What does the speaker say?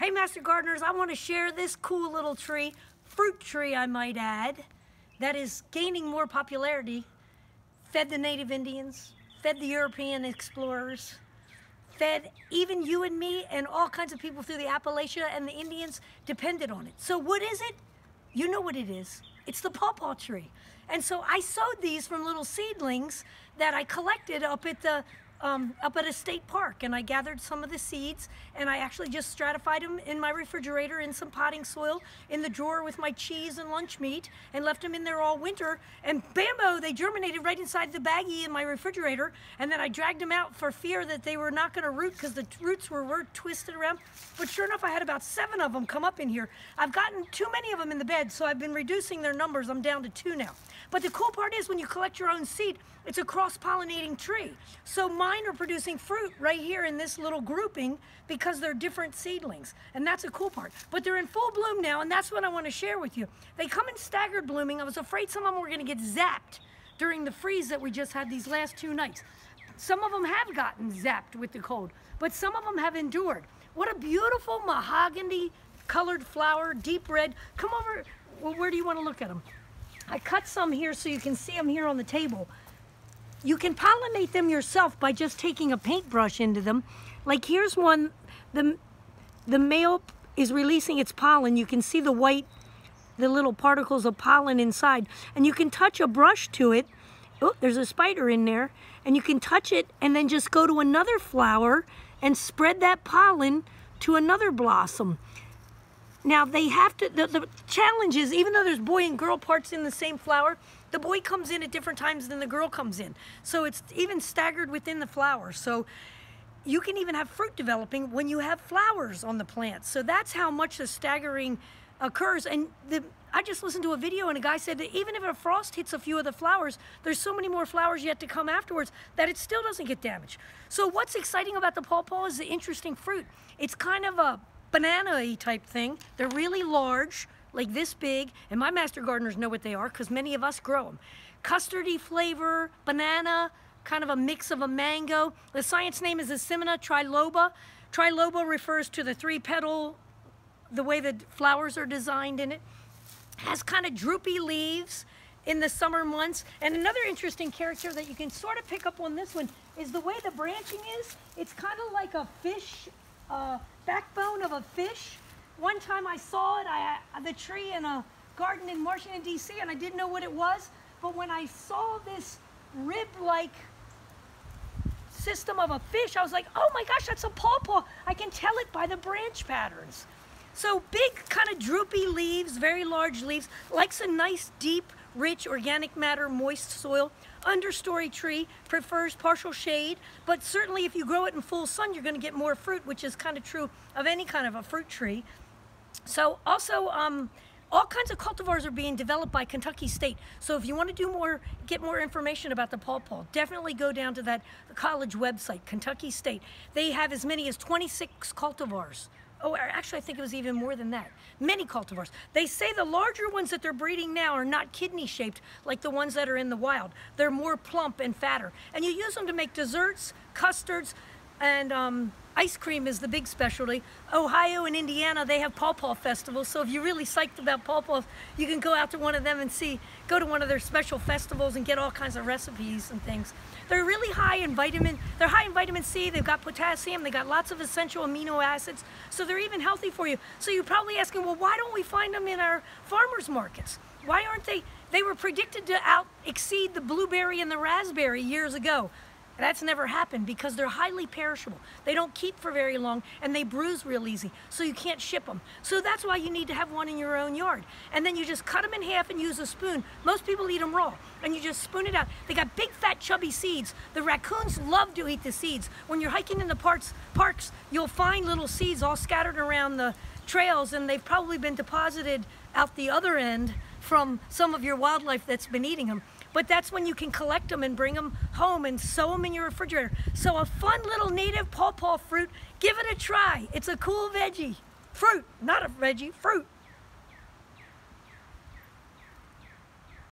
Hey Master Gardeners, I want to share this cool little tree, fruit tree I might add, that is gaining more popularity. Fed the native Indians, fed the European explorers, fed even you and me and all kinds of people through the Appalachia, and the Indians depended on it. So what is it? You know what it is. It's the pawpaw tree. And so I sowed these from little seedlings that I collected up at a state park, and I gathered some of the seeds and I actually just stratified them in my refrigerator in some potting soil in the drawer with my cheese and lunch meat, and left them in there all winter, and bambo, they germinated right inside the baggie in my refrigerator. And then I dragged them out for fear that they were not going to root because the roots were twisted around. But sure enough, I had about 7 of them come up in here. I've gotten too many of them in the bed, so I've been reducing their numbers. I'm down to 2 now. But the cool part is when you collect your own seed, it's a cross-pollinating tree. So mine are producing fruit right here in this little grouping because they're different seedlings. And that's a cool part. But they're in full bloom now, and that's what I want to share with you. They come in staggered blooming. I was afraid some of them were going to get zapped during the freeze that we just had these last 2 nights. Some of them have gotten zapped with the cold, but some of them have endured. What a beautiful mahogany colored flower, deep red. Come over, well, where do you want to look at them? I cut some here so you can see them here on the table. You can pollinate them yourself by just taking a paintbrush into them. Like here's one, the male is releasing its pollen. You can see the white, the little particles of pollen inside. And you can touch a brush to it. Oh, there's a spider in there. And you can touch it and then just go to another flower and spread that pollen to another blossom. Now they have to, the challenge is, even though there's boy and girl parts in the same flower, the boy comes in at different times than the girl comes in. So it's even staggered within the flower. So you can even have fruit developing when you have flowers on the plant. So that's how much the staggering occurs. And I just listened to a video and a guy said that even if a frost hits a few of the flowers, there's so many more flowers yet to come afterwards that it still doesn't get damaged. So what's exciting about the pawpaw is the interesting fruit. It's kind of a banana-y type thing. They're really large, like this big, and my master gardeners know what they are because many of us grow them. Custardy flavor, banana, kind of a mix of a mango. The science name is Asimina triloba. Triloba refers to the 3-petal, the way the flowers are designed in it. Has kind of droopy leaves in the summer months. And another interesting character that you can sort of pick up on this one is the way the branching is. It's kind of like a fish, backbone of a fish. One time I saw it, the tree in a garden in Washington, D.C., and I didn't know what it was. But when I saw this rib-like system of a fish, I was like, oh my gosh, that's a pawpaw. I can tell it by the branch patterns. So big, kind of droopy leaves, very large leaves, likes a nice, deep, rich, organic matter, moist soil. Understory tree, prefers partial shade, but certainly if you grow it in full sun, you're going to get more fruit, which is kind of true of any kind of a fruit tree. So also, all kinds of cultivars are being developed by Kentucky State. So if you want to do get more information about the pawpaw, definitely go down to that college website, Kentucky State. They have as many as 26 cultivars. Oh, actually, I think it was even more than that. Many cultivars. They say the larger ones that they're breeding now are not kidney-shaped like the ones that are in the wild. They're more plump and fatter. And you use them to make desserts, custards, and ice cream is the big specialty. Ohio and Indiana, they have pawpaw festivals. So if you're really psyched about pawpaws, you can go out to one of them and go to one of their special festivals and get all kinds of recipes and things. They're really high in vitamin C, they've got potassium, they got lots of essential amino acids, so they're even healthy for you. So you're probably asking, well, why don't we find them in our farmers markets? Why aren't they? They were predicted to exceed the blueberry and the raspberry years ago. That's never happened because they're highly perishable. They don't keep for very long and they bruise real easy, so you can't ship them. So that's why you need to have one in your own yard. And then you just cut them in half and use a spoon. Most people eat them raw, and you just spoon it out. They got big, fat, chubby seeds. The raccoons love to eat the seeds. When you're hiking in the parks, you'll find little seeds all scattered around the trails, and they've probably been deposited out the other end from some of your wildlife that's been eating them. But that's when you can collect them and bring them home and sow them in your refrigerator. So a fun little native pawpaw fruit, give it a try. It's a cool veggie. Fruit, not a veggie, fruit.